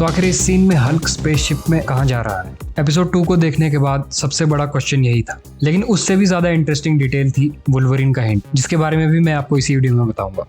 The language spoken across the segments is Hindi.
तो आखिर इस सीन में हल्क स्पेसशिप में कहाँ जा रहा है? एपिसोड 2 को देखने के बाद सबसे बड़ा क्वेश्चन यही था, लेकिन उससे भी ज्यादा इंटरेस्टिंग डिटेल थी वुल्वरीन का हिंट, जिसके बारे में भी मैं आपको इसी वीडियो में बताऊंगा।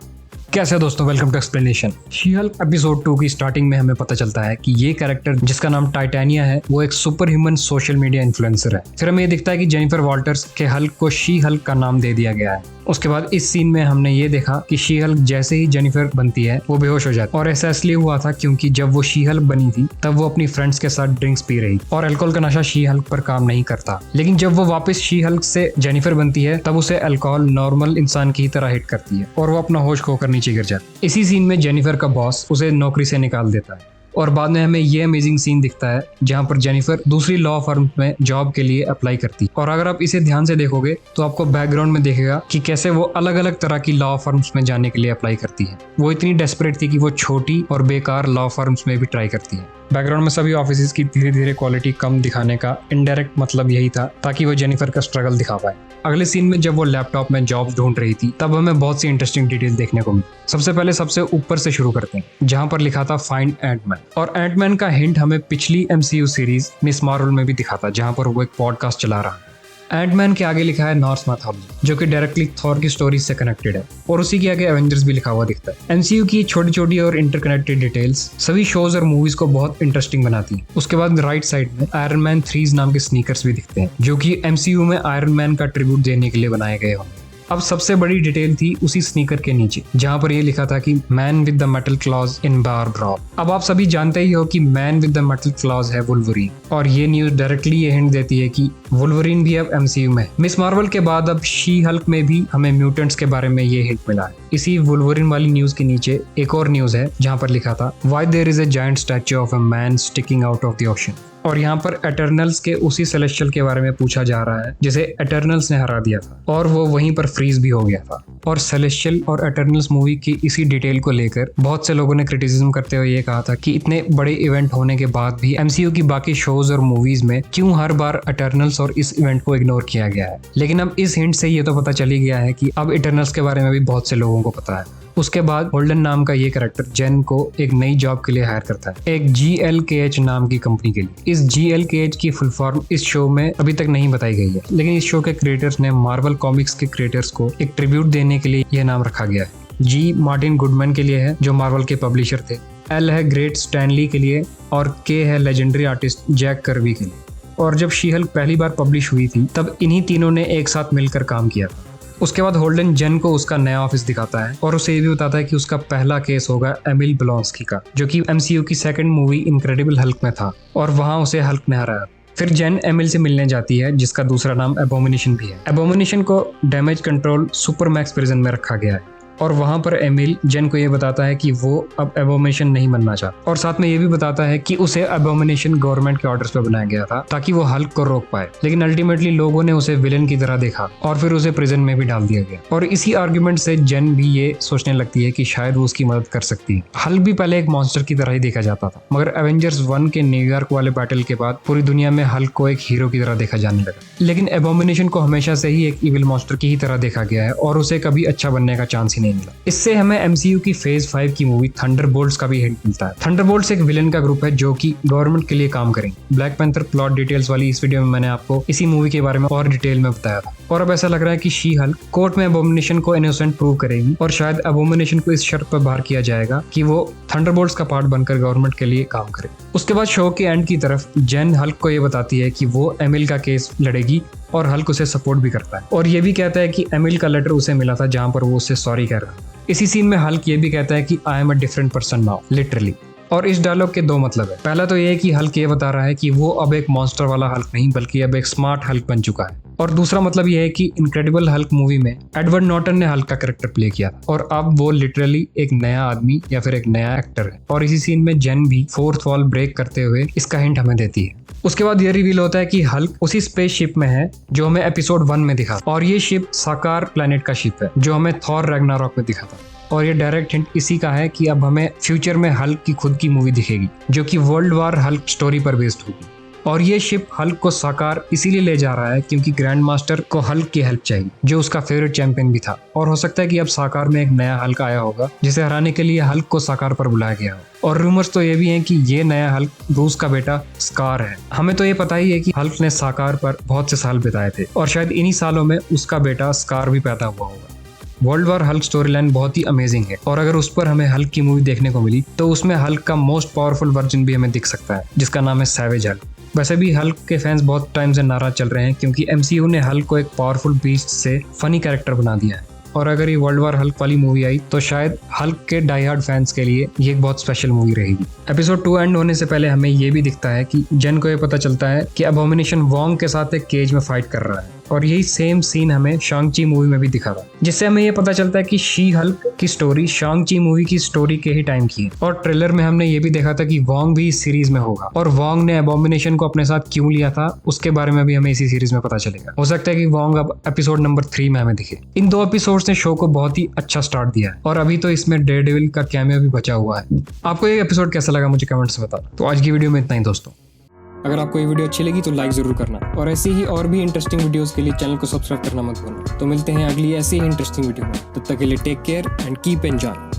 कैसे दोस्तों, welcome to explanation. She Hulk episode 2 की स्टार्टिंग में हमें पता चलता है कि ये कैरेक्टर जिसका नाम टाइटेनिया है वो एक super human social media influencer है। फिर हमें ये दिखता है कि जेनिफर वॉल्टर्स के हल्क को शी हल्क का नाम दे दिया गया है। उसके बाद इस सीन में हमने ये देखा कि शी हल्क जैसे ही जेनिफर बनती है वो बेहोश हो जाती है, और ऐसा इसलिए हुआ था क्योंकि जब वो शी हल्क बनी थी तब वो अपनी फ्रेंड्स के साथ ड्रिंक्स पी रही और अल्कोहल का नशा शी हल्क पर काम नहीं करता। लेकिन जब वो वापस शी हल्क से जेनिफर बनती है तब उसे अल्कोहल नॉर्मल इंसान की तरह हिट करती है और वो अपना होश खोकर नीचे गिर जाती है। इसी सीन में जेनिफर का बॉस उसे नौकरी से निकाल देता है और बाद में हमें ये अमेजिंग सीन दिखता है जहां पर जेनिफर दूसरी लॉ फर्म में जॉब के लिए अप्लाई करती है। और अगर आप इसे ध्यान से देखोगे तो आपको बैकग्राउंड में दिखेगा कि कैसे वो अलग अलग तरह की लॉ फर्म्स में जाने के लिए अप्लाई करती है। वो इतनी डेस्परेट थी कि वो छोटी और बेकार लॉ फर्म्स में भी ट्राई करती है। बैकग्राउंड में सभी ऑफिस की धीरे धीरे क्वालिटी कम दिखाने का इनडायरेक्ट मतलब यही था ताकि वो जेनिफर का स्ट्रगल दिखा पाए। अगले सीन में जब वो लैपटॉप में जॉब ढूंढ रही थी तब हमें बहुत सी इंटरेस्टिंग डिटेल देखने को मिली। सबसे पहले सबसे ऊपर से शुरू करते हैं जहां पर लिखा था फाइंड एंटमैन, और एंटमैन का हिंट हमें पिछली MCU सीरीज मिस मार्वल में भी दिखा था जहां पर वो एक पॉडकास्ट चला रहा है। एंटमैन के आगे लिखा है नॉर्स मैथोलॉजी जो कि डायरेक्टली थॉर की स्टोरी से कनेक्टेड है, और उसी के आगे एवेंजर्स भी लिखा हुआ दिखता है। MCU की छोटी छोटी और इंटरकनेक्टेड डिटेल्स सभी शोज और मूवीज को बहुत इंटरेस्टिंग बनाती है। उसके बाद राइट साइड में आयरन मैन 3 नाम के स्नीकर्स भी दिखते हैं जो कि MCU में आयरन मैन का ट्रिब्यूट देने के लिए बनाए गए होंगे। अब सबसे बड़ी डिटेल थी उसी स्नीकर के नीचे जहां पर ये लिखा था कि man with the metal clause in bar drop. अब आप सभी जानते ही हो कि man with the metal clause है वुल्वरीन, और ये न्यूज डायरेक्टली ये हिंट देती है कि वुल्वरीन भी अब MCU में। मिस मार्वल के बाद अब शी हल्क में भी हमें म्यूटेंट्स के बारे में ये हिंट मिला है। इसी वुल्वरीन वाली न्यूज के नीचे एक और न्यूज है जहां पर लिखा था why there is a giant statue of a man sticking out of the ocean, और यहाँ पर एटर्नल्स के उसी सेलेस्टियल के बारे में पूछा जा रहा है जिसे एटर्नल्स ने हरा दिया था और वो वहीं पर फ्रीज भी हो गया था। और सेलेस्टियल और एटर्नल्स मूवी की इसी डिटेल को लेकर बहुत से लोगों ने क्रिटिसिज्म करते हुए ये कहा था कि इतने बड़े इवेंट होने के बाद भी MCU की बाकी शोज और मूवीज में क्यों हर बार एटर्नल्स और इस इवेंट को इग्नोर किया गया है। लेकिन अब इस हिंट से ये तो पता चल ही गया है कि अब इटर्नल्स के बारे में भी बहुत से लोगों को पता है। उसके बाद होल्डन नाम का ये कैरेक्टर जेन को एक नई जॉब के लिए हायर करता है, एक GLKH नाम की कंपनी के लिए। इस GLKH की फुल फॉर्म इस शो में अभी तक नहीं बताई गई है, लेकिन इस शो के क्रिएटर्स ने मार्वल कॉमिक्स के क्रिएटर्स को एक ट्रिब्यूट देने के लिए यह नाम रखा गया है। G मार्टिन गुडमैन के लिए है जो मार्वल के पब्लिशर थे, L है ग्रेट स्टैनली के लिए, और K है लेजेंडरी आर्टिस्ट जैक कर्बी के लिए। और जब शी हल्क पहली बार पब्लिश हुई थी तब इन्हीं तीनों ने एक साथ मिलकर काम किया था। उसके बाद होल्डन जेन को उसका नया ऑफिस दिखाता है और उसे ये भी बताता है कि उसका पहला केस होगा एमिल ब्लॉन्स्की का, जो कि MCU की सेकंड मूवी इनक्रेडिबल हल्क में था, और वहां उसे हल्क ने हराया। फिर जेन एमिल से मिलने जाती है जिसका दूसरा नाम एबोमिनेशन भी है। एबोमिनेशन को डैमेज कंट्रोल सुपरमैक्स प्रिजन में रखा गया है, और वहां पर एमिल जेन को ये बताता है कि वो अब एबोमिनेशन नहीं बनना चाहता, और साथ में ये भी बताता है कि उसे एबोमिनेशन गवर्नमेंट के ऑर्डर्स पे बनाया गया था ताकि वो हल्क को रोक पाए। लेकिन अल्टीमेटली लोगों ने उसे विलेन की तरह देखा और फिर उसे प्रिजन में भी डाल दिया गया। और इसी आर्ग्यूमेंट से जेन भी ये सोचने लगती है कि शायद वो उसकी मदद कर सकती है। हल्क भी पहले एक मॉन्स्टर की तरह ही देखा जाता था, मगर एवेंजर्स 1 के न्यूयॉर्क वाले बैटल के बाद पूरी दुनिया में हल्क को एक हीरो की तरह देखा जाने लगा। लेकिन एबोमिनेशन को हमेशा से ही एक इविल मॉन्स्टर की ही तरह देखा गया है और उसे कभी अच्छा बनने का चांस ही नहीं मिला। इससे हमें MCU की फेज 5 की मूवी थंडरबोल्ट्स का भी हिंट मिलता है। थंडरबोल्ट्स एक विलेन का ग्रुप है जो कि गवर्नमेंट के लिए काम करेंगे। ब्लैक पैंथर प्लॉट डिटेल्स वाली इस वीडियो में मैंने आपको इसी मूवी के बारे में और डिटेल में बताया था, और अब ऐसा लग रहा है कि शी हल्क कोर्ट में एबोमिनेशन को इनोसेंट प्रूव करेगी, और शायद एबोमिनेशन को इस शर्त पर बाहर किया जाएगा कि वो थंडरबोल्ट्स का पार्ट बनकर गवर्नमेंट के लिए काम करे। उसके बाद शो के एंड की तरफ जेन हल्क को ये बताती है कि वो एमिल का केस लड़ेगी, और हल्क उसे सपोर्ट भी करता है, और ये भी कहता है कि एमिल का लेटर उसे मिला था जहां पर वो उससे सॉरी कह रहा है। इसी सीन में हल्क ये भी कहता है कि I am a different person now, literally. और इस डायलॉग के दो मतलब है। पहला तो ये है कि हल्क ये बता रहा है कि वो अब एक मॉन्स्टर वाला हल्क नहीं बल्कि अब एक स्मार्ट हल्क बन चुका है, और दूसरा मतलब ये है कि इनक्रेडिबल हल्क मूवी में एडवर्ड नॉर्टन ने हल्क का कैरेक्टर प्ले किया और अब वो लिटरली एक नया आदमी या फिर एक नया एक्टर है। और इसी सीन में जेन भी फोर्थ वॉल ब्रेक करते हुए इसका हिंट हमें देती है। उसके बाद ये रिवील होता है कि हल्क उसी स्पेसशिप में है जो हमें एपिसोड 1 में दिखा, और ये शिप साकार प्लेनेट का शिप है जो हमें थॉर रैग्नारॉक में दिखा था। और ये डायरेक्ट हिंट इसी का है कि अब हमें फ्यूचर में हल्क की खुद की मूवी दिखेगी जो कि वर्ल्ड वार हल्क स्टोरी पर बेस्ड होगी। और ये शिप हल्क को साकार इसीलिए ले जा रहा है क्योंकि ग्रैंड मास्टर को हल्क की हेल्प चाहिए, जो उसका फेवरेट चैंपियन भी था। और हो सकता है कि अब साकार में एक नया हल्क आया होगा जिसे हराने के लिए हल्क को साकार पर बुलाया गया हो। और रूमर्स तो ये भी हैं कि ये नया हल्क ब्रूस का बेटा स्कार है। हमें तो ये पता ही है कि हल्क ने साकार पर बहुत से साल बिताए थे और शायद इन्हीं सालों में उसका बेटा स्कार भी पैदा हुआ होगा। World war Hulk story line बहुत ही अमेजिंग है और अगर उस पर हमें हल्क की मूवी देखने को मिली तो उसमें हल्क का मोस्ट पावरफुल वर्जन भी हमें दिख सकता है, जिसका नाम है सैवेज हल्क। वैसे भी हल्क के फैंस बहुत टाइम से नाराज चल रहे हैं क्योंकि MCU ने हल्क को एक पावरफुल बीस्ट से फनी कैरेक्टर बना दिया है। और अगर ये वर्ल्ड वॉर हल्क वाली मूवी आई तो शायद हल्क के डाई हार्ड फैंस के लिए ये एक बहुत स्पेशल मूवी रहेगी। एपिसोड 2 एंड होने से पहले हमें ये भी दिखता है कि जेन को ये पता चलता है कि अबोमिनेशन वोंग के साथ एक केज में फाइट कर रहा है और यही सेम सीन हमें शांग-ची मूवी में भी दिखा था, जिससे हमें ये पता चलता है कि शी हल्क की स्टोरी शांग-ची मूवी की स्टोरी के ही टाइम की है। और ट्रेलर में हमने ये भी देखा था कि वोंग भी इस सीरीज में होगा और वोंग ने अबोमिनेशन को अपने साथ क्यों लिया था उसके बारे में भी हमें इसी सीरीज में पता चलेगा। हो सकता है कि वोंग अब एपिसोड नंबर 3 में हमें दिखे। इन 2 एपिसोड्स ने शो को बहुत ही अच्छा स्टार्ट दिया है और अभी तो इसमें डेयरडेविल का कैमियो भी बचा हुआ है। आपको ये एपिसोड कैसा लगा मुझे कमेंट्स में बताओ। तो आज की वीडियो में इतना ही दोस्तों। अगर आपको ये वीडियो अच्छी लगी तो लाइक जरूर करना और ऐसी ही और भी इंटरेस्टिंग वीडियोस के लिए चैनल को सब्सक्राइब करना मत भूलना। तो मिलते हैं अगली ऐसी ही इंटरेस्टिंग वीडियो में, तब तक के लिए take care and keep enjoy.